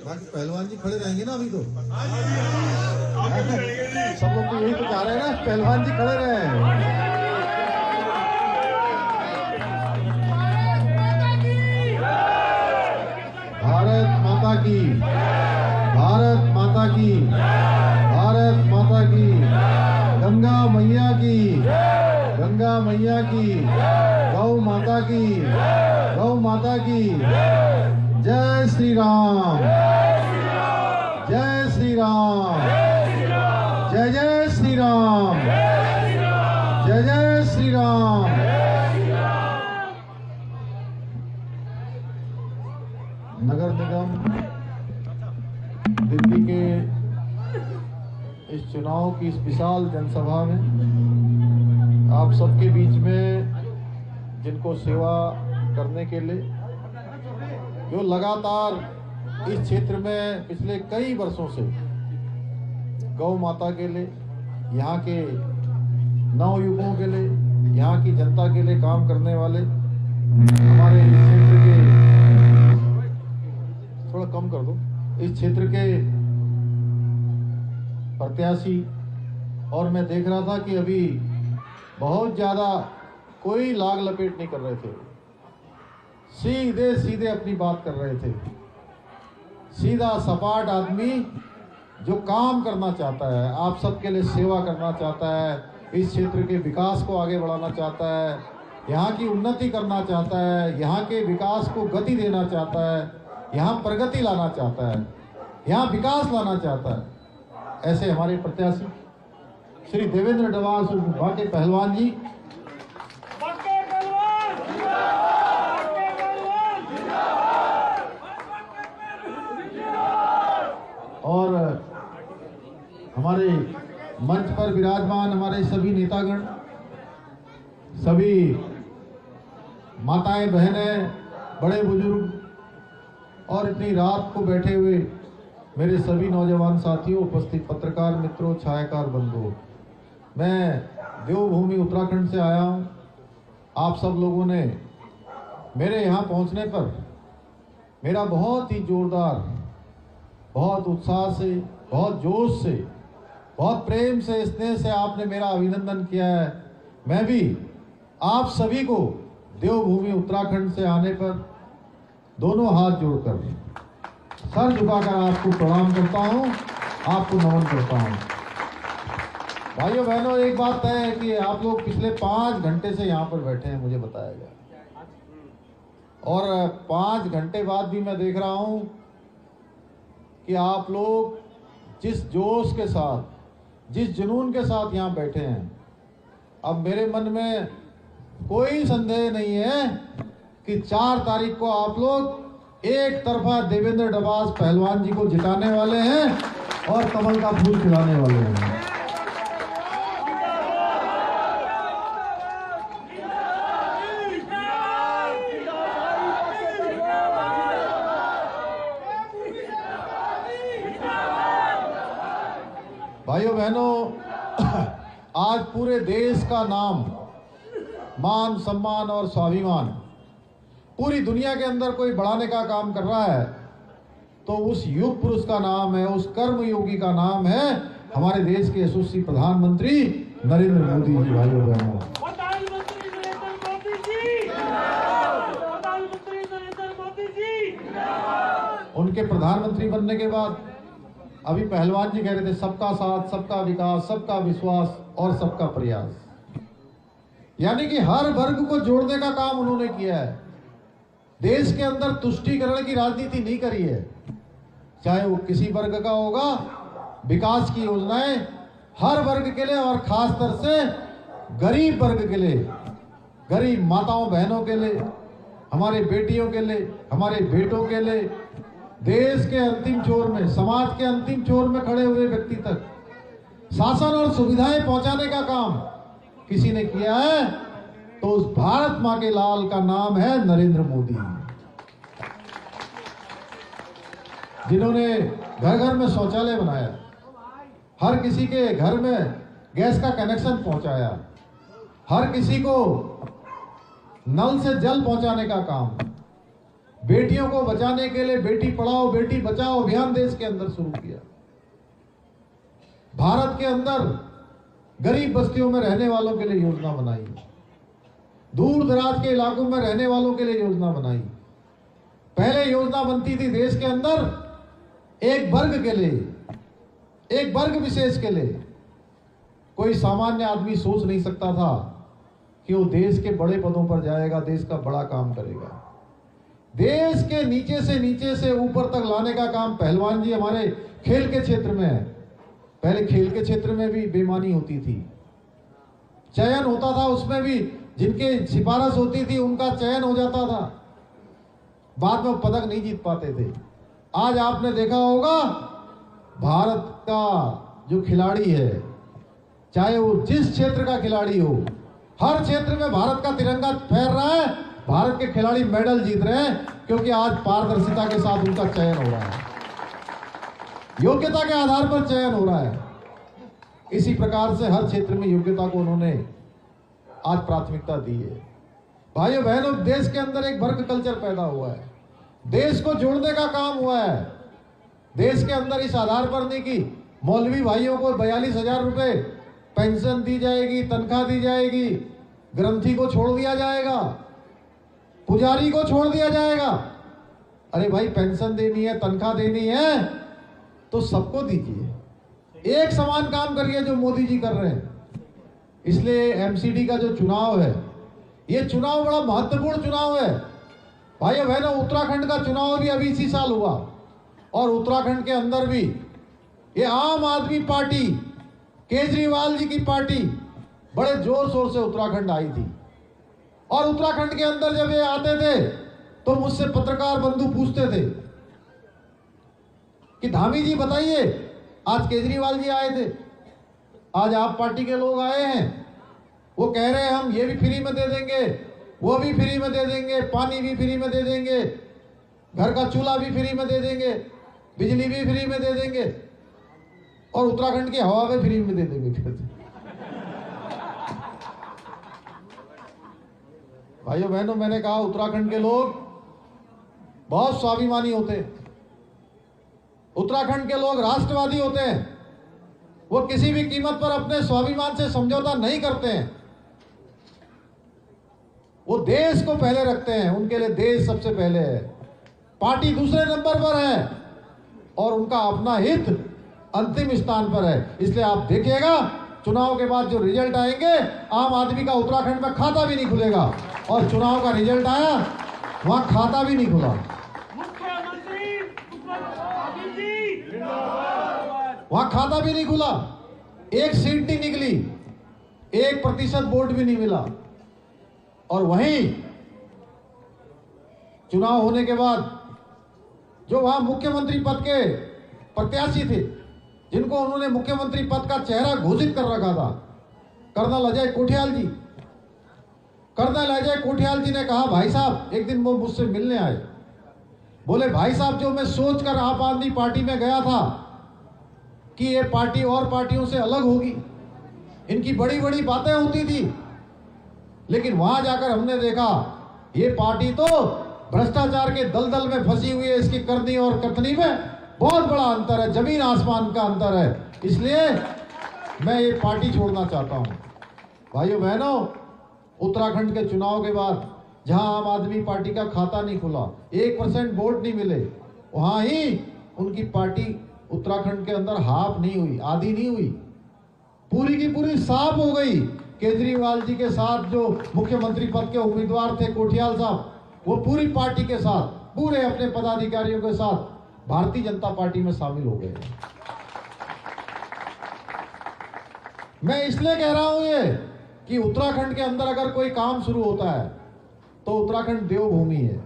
बाकी पहलवान जी खड़े रहेंगे ना अभी तो। सब लोग तो यही तो चाह रहे हैं ना, पहलवान जी खड़े रहे। भारत माता की, भारत माता की, भारत माता की, गंगा मैया की, गंगा मैया की, गौ माता की, गौ माता की। जय श्री राम, जय श्री राम, जय जय श्री राम, जय जय श्री राम। नगर निगम दिल्ली के इस चुनाव की इस विशाल जनसभा में आप सबके बीच में जिनको सेवा करने के लिए, जो लगातार इस क्षेत्र में पिछले कई वर्षों से गौ माता के लिए, यहाँ के नवयुवकों के लिए, यहाँ की जनता के लिए काम करने वाले हमारे इस क्षेत्र के, थोड़ा कम कर दो, इस क्षेत्र के प्रत्याशी। और मैं देख रहा था कि अभी बहुत ज्यादा कोई लाग लपेट नहीं कर रहे थे, सीधे सीधे अपनी बात कर रहे थे। सीधा सपाट आदमी जो काम करना चाहता है, आप सबके लिए सेवा करना चाहता है, इस क्षेत्र के विकास को आगे बढ़ाना चाहता है, यहाँ की उन्नति करना चाहता है, यहाँ के विकास को गति देना चाहता है, यहाँ प्रगति लाना चाहता है, यहाँ विकास लाना चाहता है, ऐसे हमारे प्रत्याशी श्री देवेंद्र डवास के पहलवान जी। और हमारे मंच पर विराजमान हमारे सभी नेतागण, सभी माताएं, बहनें, बड़े बुजुर्ग और इतनी रात को बैठे हुए मेरे सभी नौजवान साथियों, उपस्थित पत्रकार मित्रों, छायाकार बंधुओं, मैं देवभूमि उत्तराखंड से आया हूं। आप सब लोगों ने मेरे यहाँ पहुँचने पर मेरा बहुत ही जोरदार, बहुत उत्साह से, बहुत जोश से, बहुत प्रेम से, स्नेह से आपने मेरा अभिनंदन किया है। मैं भी आप सभी को देवभूमि उत्तराखंड से आने पर दोनों हाथ जोड़कर, सर झुकाकर आपको प्रणाम करता हूं, आपको नमन करता हूं। भाइयों बहनों, एक बात तय है कि आप लोग पिछले 5 घंटे से यहाँ पर बैठे हैं, मुझे बताया गया, और 5 घंटे बाद भी मैं देख रहा हूं कि आप लोग जिस जोश के साथ, जिस जुनून के साथ यहाँ बैठे हैं, अब मेरे मन में कोई संदेह नहीं है कि 4 तारीख को आप लोग एक तरफा देवेंद्र डवास पहलवान जी को जिताने वाले हैं और कमल का फूल खिलाने वाले हैं। भाइयों बहनों, आज पूरे देश का नाम, मान, सम्मान और स्वाभिमान पूरी दुनिया के अंदर कोई बढ़ाने का काम कर रहा है तो उस युग पुरुष का नाम है, उस कर्मयोगी का नाम है हमारे देश के यशस्वी प्रधानमंत्री नरेंद्र मोदी जी। भाइयों बहनों, प्रधानमंत्री नरेंद्र मोदी जी, प्रधानमंत्री नरेंद्र मोदी जी। उनके प्रधानमंत्री बनने के बाद अभी पहलवान जी कह रहे थे, सबका साथ, सबका विकास, सबका विश्वास और सबका प्रयास, यानी कि हर वर्ग को जोड़ने का काम उन्होंने किया है। देश के अंदर तुष्टीकरण की राजनीति नहीं करी है, चाहे वो किसी वर्ग का होगा। विकास की योजनाएं हर वर्ग के लिए और खास तौर से गरीब वर्ग के लिए, गरीब माताओं बहनों के लिए, हमारे बेटियों के लिए, हमारे बेटों के लिए, देश के अंतिम छोर में, समाज के अंतिम छोर में खड़े हुए व्यक्ति तक शासन और सुविधाएं पहुंचाने का काम किसी ने किया है तो उस भारत मां के लाल का नाम है नरेंद्र मोदी, जिन्होंने घर घर में शौचालय बनाया, हर किसी के घर में गैस का कनेक्शन पहुंचाया, हर किसी को नल से जल पहुंचाने का काम, बेटियों को बचाने के लिए बेटी पढ़ाओ बेटी बचाओ अभियान देश के अंदर शुरू किया। भारत के अंदर गरीब बस्तियों में रहने वालों के लिए योजना बनाई, दूर दराज के इलाकों में रहने वालों के लिए योजना बनाई। पहले योजना बनती थी देश के अंदर एक वर्ग के लिए, एक वर्ग विशेष के लिए। कोई सामान्य आदमी सोच नहीं सकता था कि वो देश के बड़े पदों पर जाएगा, देश का बड़ा काम करेगा। देश के नीचे से ऊपर तक लाने का काम पहलवान जी हमारे खेल के क्षेत्र में है। पहले खेल के क्षेत्र में भी बेईमानी होती थी, चयन होता था, उसमें भी जिनके सिफारिश होती थी उनका चयन हो जाता था, बाद में पदक नहीं जीत पाते थे। आज आपने देखा होगा भारत का जो खिलाड़ी है, चाहे वो जिस क्षेत्र का खिलाड़ी हो, हर क्षेत्र में भारत का तिरंगा फहर रहा है, भारत के खिलाड़ी मेडल जीत रहे हैं, क्योंकि आज पारदर्शिता के साथ उनका चयन हो रहा है, योग्यता के आधार पर चयन हो रहा है। इसी प्रकार से हर क्षेत्र में योग्यता को उन्होंने आज प्राथमिकता दी है। भाइयों बहनों, देश के अंदर एक वर्ग कल्चर पैदा हुआ है, देश को जोड़ने का काम हुआ है। देश के अंदर इस आधार पर नहीं कि मौलवी भाइयों को 42,000 रुपए पेंशन दी जाएगी, तनख्वाह दी जाएगी, ग्रंथी को छोड़ दिया जाएगा, पुजारी को छोड़ दिया जाएगा। अरे भाई, पेंशन देनी है, तनख्वाह देनी है तो सबको दीजिए, एक समान काम करिए जो मोदी जी कर रहे हैं। इसलिए एमसीडी का जो चुनाव है, ये चुनाव बड़ा महत्वपूर्ण चुनाव है। भाइयों बहनों, उत्तराखंड का चुनाव भी अभी इसी साल हुआ और उत्तराखंड के अंदर भी ये आम आदमी पार्टी, केजरीवाल जी की पार्टी बड़े जोर शोर से उत्तराखंड आई थी। और उत्तराखंड के अंदर जब ये आते थे तो मुझसे पत्रकार बंधु पूछते थे कि धामी जी बताइए, आज केजरीवाल जी आए थे, आज आप पार्टी के लोग आए हैं, वो कह रहे हैं हम ये भी फ्री में दे देंगे, वो भी फ्री में दे देंगे, पानी भी फ्री में दे देंगे, घर का चूल्हा भी फ्री में दे देंगे, बिजली भी फ्री में दे देंगे और उत्तराखंड की हवा भी फ्री में दे देंगे। भाइयों बहनों, मैंने कहा उत्तराखंड के लोग बहुत स्वाभिमानी होते हैं, उत्तराखंड के लोग राष्ट्रवादी होते हैं, वो किसी भी कीमत पर अपने स्वाभिमान से समझौता नहीं करते हैं, वो देश को पहले रखते हैं, उनके लिए देश सबसे पहले है, पार्टी दूसरे नंबर पर है और उनका अपना हित अंतिम स्थान पर है। इसलिए आप देखिएगा चुनाव के बाद जो रिजल्ट आएंगे, आम आदमी का उत्तराखंड में खाता भी नहीं खुलेगा और चुनाव का रिजल्ट आया, वहां खाता भी नहीं खुला, वहां खाता भी नहीं खुला, एक सीट नहीं निकली, 1% वोट भी नहीं मिला। और वहीं चुनाव होने के बाद जो वहां मुख्यमंत्री पद के प्रत्याशी थे, जिनको उन्होंने मुख्यमंत्री पद का चेहरा घोषित कर रखा था, कर्नल अजय कोठियाल जी, कर्नल अजय कोठियाल जी ने कहा, भाई साहब, एक दिन वो मुझसे मिलने आए, बोले भाई साहब, जो मैं सोचकर आप आदमी पार्टी में गया था कि ये पार्टी और पार्टियों से अलग होगी, इनकी बड़ी बड़ी बातें होती थी, लेकिन वहां जाकर हमने देखा ये पार्टी तो भ्रष्टाचार के दलदल में फंसी हुई है, इसकी करनी और कथनी में बहुत बड़ा अंतर है, जमीन आसमान का अंतर है, इसलिए मैं ये पार्टी छोड़ना चाहता हूं। भाइयों बहनों, उत्तराखंड के चुनाव के बाद जहां आम आदमी पार्टी का खाता नहीं खुला, 1% वोट नहीं मिले, वहां ही उनकी पार्टी उत्तराखंड के अंदर हाफ नहीं हुई, आधी नहीं हुई, पूरी की पूरी साफ हो गई। केजरीवाल जी के साथ जो मुख्यमंत्री पद के उम्मीदवार थे कोठियाल साहब, वो पूरी पार्टी के साथ, पूरे अपने पदाधिकारियों के साथ भारतीय जनता पार्टी में शामिल हो गए। मैं इसलिए कह रहा हूं ये कि उत्तराखंड के अंदर अगर कोई काम शुरू होता है तो उत्तराखंड देवभूमि है,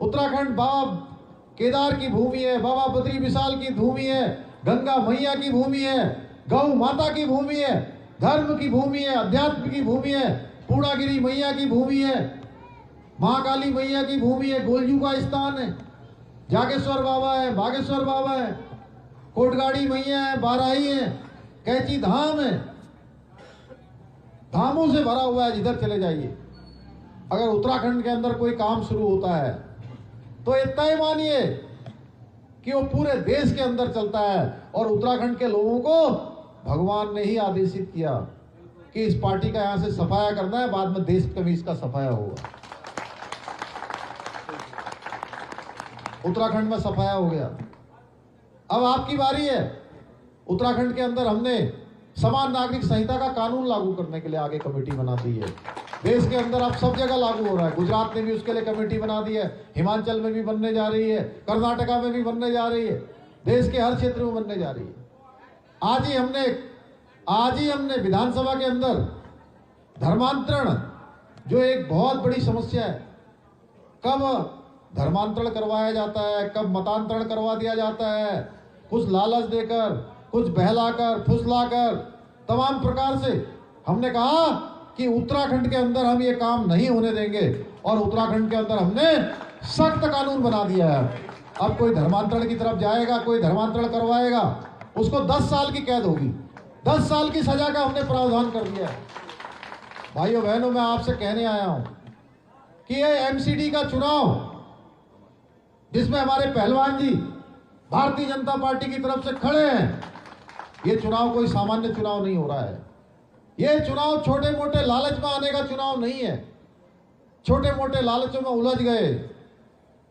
उत्तराखंड बाबा केदार की भूमि है, बाबा बद्री विशाल की भूमि है, गंगा मैया की भूमि है, गौ माता की भूमि है, धर्म की भूमि है, अध्यात्म की भूमि है, पूर्णागिरी मैया की भूमि है, महाकाली मैया की भूमि है, गोलजू का स्थान है, जागेश्वर बाबा है, बागेश्वर बाबा है, कोटगाड़ी मैया है, बाराही है, कैची धाम है, धामों से भरा हुआ है, जिधर चले जाइए। अगर उत्तराखंड के अंदर कोई काम शुरू होता है तो इतना ही मानिए कि वो पूरे देश के अंदर चलता है। और उत्तराखंड के लोगों को भगवान ने ही आदेशित किया कि इस पार्टी का यहां से सफाया करना है, बाद में देश का भी इसका सफाया होगा। उत्तराखंड में सफाया हो गया। अब आपकी बारी है। उत्तराखंड के अंदर हमने समान नागरिक संहिता का कानून लागू करने के लिए आगे कमेटी बना दी है। देश के अंदर अब सब जगह लागू हो रहा है। गुजरात ने भी उसके लिए कमेटी बना दी है, हिमाचल में भी बनने जा रही है, कर्नाटका में भी बनने जा रही है, देश के हर क्षेत्र में बनने जा रही है। आज ही हमने विधानसभा के अंदर धर्मांतरण, जो एक बहुत बड़ी समस्या है, कब धर्मांतरण करवाया जाता है, कब मतांतरण करवा दिया जाता है, कुछ लालच देकर, कुछ बहलाकर, फुसलाकर, तमाम प्रकार से हमने कहा कि उत्तराखंड के अंदर हम ये काम नहीं होने देंगे। और उत्तराखंड के अंदर हमने सख्त कानून बना दिया है। अब कोई धर्मांतरण की तरफ जाएगा, कोई धर्मांतरण करवाएगा, उसको 10 साल की कैद होगी, 10 साल की सजा का हमने प्रावधान कर दिया है। भाइयों बहनों, मैं आपसे कहने आया हूं कि ये एमसीडी का चुनाव, जिसमें हमारे पहलवान जी भारतीय जनता पार्टी की तरफ से खड़े हैं, ये चुनाव कोई सामान्य चुनाव नहीं हो रहा है। ये चुनाव छोटे मोटे लालच में आने का चुनाव नहीं है। छोटे मोटे लालचों में उलझ गए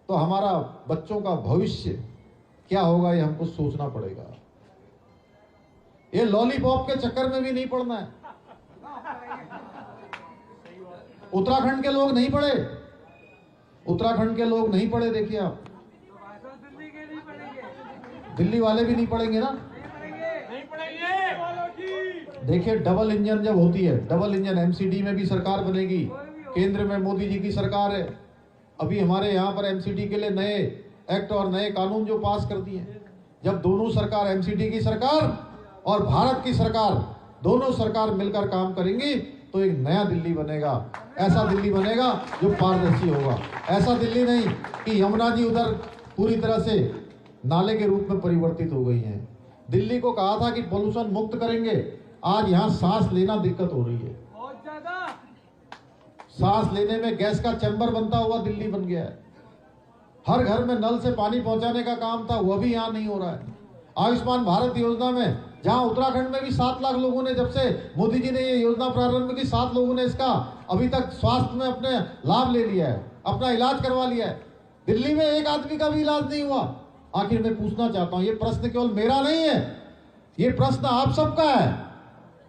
तो हमारा बच्चों का भविष्य क्या होगा, ये हमको सोचना पड़ेगा। ये लॉलीपॉप के चक्कर में भी नहीं पड़ना है। उत्तराखंड के लोग नहीं पड़े, उत्तराखंड के लोग नहीं पड़े। देखिए आप, दिल्ली वाले भी नहीं पड़ेंगे ना। देखिए, डबल इंजन जब होती है, डबल इंजन एमसीडी में भी सरकार बनेगी, केंद्र में मोदी जी की सरकार है। अभी हमारे यहाँ पर एमसीडी के लिए नए एक्ट और नए कानून जो पास कर दिए। जब दोनों सरकार, एमसीडी की सरकार और भारत की सरकार, दोनों सरकार मिलकर काम करेंगी तो एक नया दिल्ली बनेगा। ऐसा दिल्ली बनेगा जो पारदर्शी होगा। ऐसा दिल्ली नहीं कि यमुना जी उधर पूरी तरह से नाले के रूप में परिवर्तित हो गई हैं। दिल्ली को कहा था कि पोल्यूशन मुक्त करेंगे, आज यहाँ सांस लेना दिक्कत हो रही है। बहुत ज्यादा सांस लेने में गैस का चैम्बर बनता हुआ दिल्ली बन गया है। हर घर में नल से पानी पहुंचाने का काम था, वह भी यहाँ नहीं हो रहा है। आयुष्मान भारत योजना में, जहां उत्तराखंड में भी 7 लाख लोगों ने, जब से मोदी जी ने ये योजना प्रारंभ की, 7 लोगों ने इसका अभी तक स्वास्थ्य में अपने लाभ ले लिया है, अपना इलाज करवा लिया है। दिल्ली में एक आदमी का भी इलाज नहीं हुआ। आखिर मैं पूछना चाहता हूं, ये प्रश्न केवल मेरा नहीं है, ये प्रश्न आप सबका है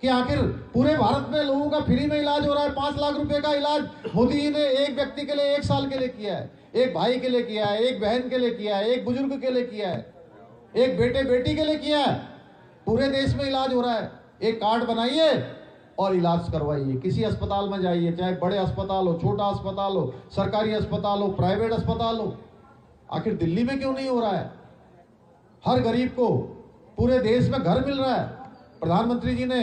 कि आखिर पूरे भारत में लोगों का फ्री में इलाज हो रहा है। 5 लाख रुपए का इलाज मोदी जी ने एक व्यक्ति के लिए 1 साल के लिए किया है, एक भाई के लिए किया है, एक बहन के लिए किया है, एक बुजुर्ग के लिए किया है, एक बेटे बेटी के लिए किया है। पूरे देश में इलाज हो रहा है। एक कार्ड बनाइए और इलाज करवाइए। किसी अस्पताल में जाइए, चाहे बड़े अस्पताल हो, छोटा अस्पताल हो, सरकारी अस्पताल हो, प्राइवेट अस्पताल हो। आखिर दिल्ली में क्यों नहीं हो रहा है? हर गरीब को पूरे देश में घर मिल रहा है। प्रधानमंत्री जी ने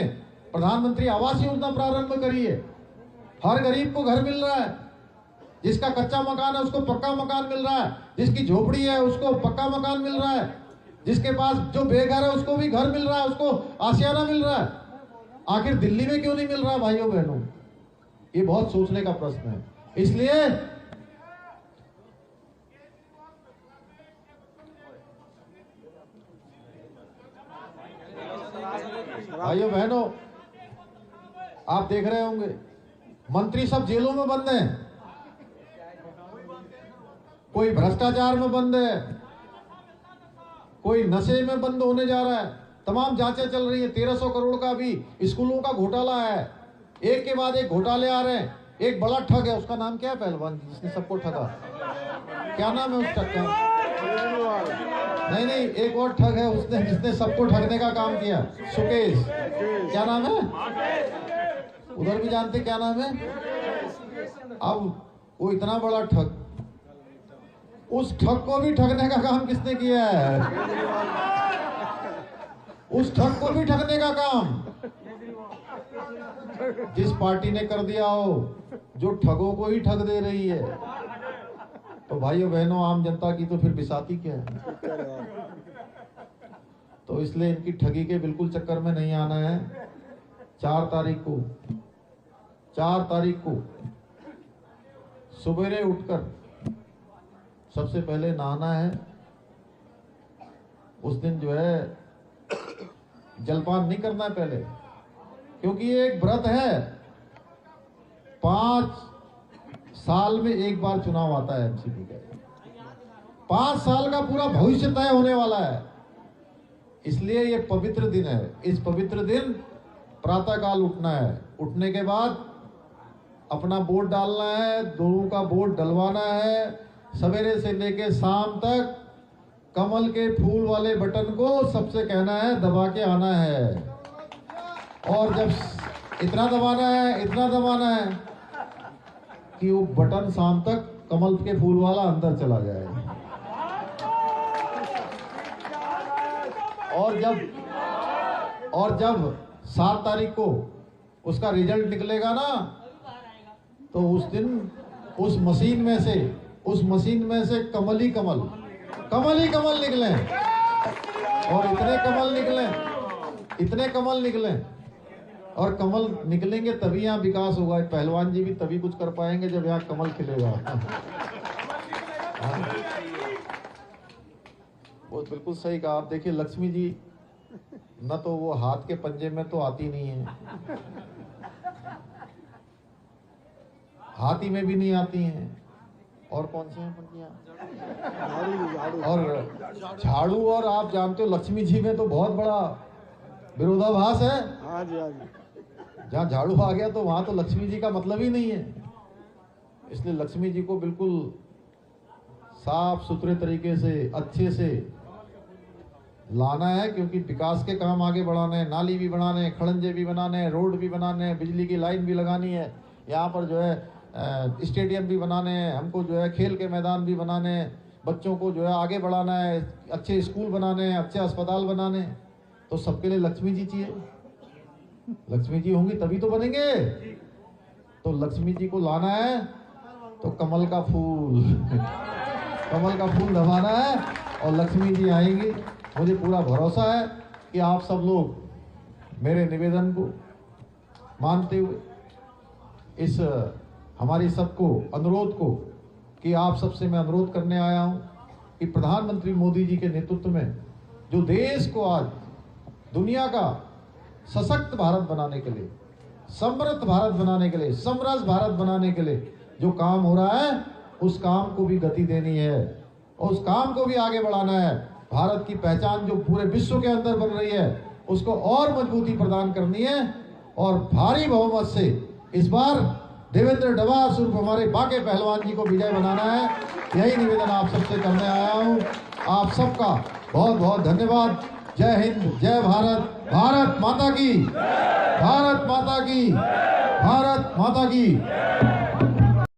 प्रधानमंत्री आवास योजना प्रारंभ करी है। हर गरीब को घर मिल रहा है। जिसका कच्चा मकान है उसको पक्का मकान मिल रहा है, जिसकी झोपड़ी है उसको पक्का मकान मिल रहा है, जिसके पास जो बेघर है उसको भी घर मिल रहा है, उसको आशियाना मिल रहा है। आखिर दिल्ली में क्यों नहीं मिल रहा भाइयों बहनों? ये बहुत सोचने का प्रश्न है। इसलिए भाइयों बहनों, आप देख रहे होंगे मंत्री सब जेलों में बंद हैं, कोई भ्रष्टाचार में बंद है, कोई नशे में बंद होने जा रहा है। तमाम जांचें चल रही है। 1300 करोड़ का भी स्कूलों का घोटाला है। एक के बाद एक घोटाले आ रहे हैं। एक बड़ा ठग है, उसका नाम क्या है पहलवान जिसने सबको ठगा? क्या नाम है उस ठग का? नहीं, एक और ठग है उसने, जिसने सबको ठगने का काम किया, सुकेश। क्या नाम है? उधर भी जानते क्या नाम है? अब वो इतना बड़ा ठग, उस ठग को भी ठगने का काम किसने किया है? उस ठग को भी ठगने का काम जिस पार्टी ने कर दिया हो, जो ठगों को ही ठग दे रही है। तो भाइयों बहनों, आम जनता की तो फिर बिसाती क्या है? तो इसलिए इनकी ठगी के बिल्कुल चक्कर में नहीं आना है। 4 तारीख को सवेरे उठकर सबसे पहले नहाना है। उस दिन जो है जलपान नहीं करना है पहले, क्योंकि ये एक व्रत है। 5 साल में एक बार चुनाव आता है एमसीपी का। 5 साल का पूरा भविष्य तय होने वाला है, इसलिए ये पवित्र दिन है। इस पवित्र दिन प्रातःकाल उठना है। उठने के बाद अपना वोट डालना है, दोनों का वोट डलवाना है। सवेरे से लेके शाम तक कमल के फूल वाले बटन को सबसे कहना है दबा के आना है, और जब इतना दबाना है कि वो बटन शाम तक कमल के फूल वाला अंदर चला जाए। और जब 7 तारीख को उसका रिजल्ट निकलेगा ना, तो उस दिन उस मशीन में से कमल ही कमल निकले, और इतने कमल निकले, और कमल निकलेंगे तभी यहाँ विकास होगा। पहलवान जी भी तभी कुछ कर पाएंगे जब यहाँ कमल खिलेगा। वो बिल्कुल सही कहा आप। देखिए लक्ष्मी जी न तो वो हाथ के पंजे में तो आती नहीं है, हाथी में भी नहीं आती हैं, और कौन से हैं पंजियां, और झाड़ू। और आप जानते हो लक्ष्मी जी में तो बहुत बड़ा विरोधाभास है। हाँ जी। जहाँ झाड़ू आ गया तो वहां तो लक्ष्मी जी का मतलब ही नहीं है। इसलिए लक्ष्मी जी को बिल्कुल साफ सुथरे तरीके से अच्छे से लाना है, क्योंकि विकास के काम आगे बढ़ाने हैं। नाली भी बनाने हैं, खड़ंजे भी बनाने हैं, रोड भी बनाने हैं, बिजली की लाइन भी लगानी है, यहाँ पर जो है स्टेडियम भी बनाने हैं, हमको जो है खेल के मैदान भी बनाने हैं, बच्चों को जो है आगे बढ़ाना है, अच्छे स्कूल बनाने हैं, अच्छे अस्पताल बनाने हैं। तो सबके लिए लक्ष्मी जी चाहिए। लक्ष्मी जी होंगी तभी तो बनेंगे। तो लक्ष्मी जी को लाना है तो कमल का फूल दबाना है और लक्ष्मी जी आएंगी। मुझे पूरा भरोसा है कि आप सब लोग मेरे निवेदन को मानते हुए इस हमारी सबको अनुरोध को, कि आप सबसे मैं अनुरोध करने आया हूं कि प्रधानमंत्री मोदी जी के नेतृत्व में जो देश को आज दुनिया का सशक्त भारत बनाने के लिए, समृद्ध भारत बनाने के लिए, समरस भारत बनाने के लिए जो काम हो रहा है, उस काम को भी गति देनी है और उस काम को भी आगे बढ़ाना है। भारत की पहचान जो पूरे विश्व के अंदर बन रही है, उसको और मजबूती प्रदान करनी है और भारी बहुमत से इस बार देवेंद्र डवास उर्फ हमारे बाके पहलवान जी को विजय बनाना है। यही निवेदन आप सबसे करने आया हूं। आप सबका बहुत बहुत धन्यवाद। जय हिंद, जय भारत, भारत माता की, भारत माता की, भारत माता की।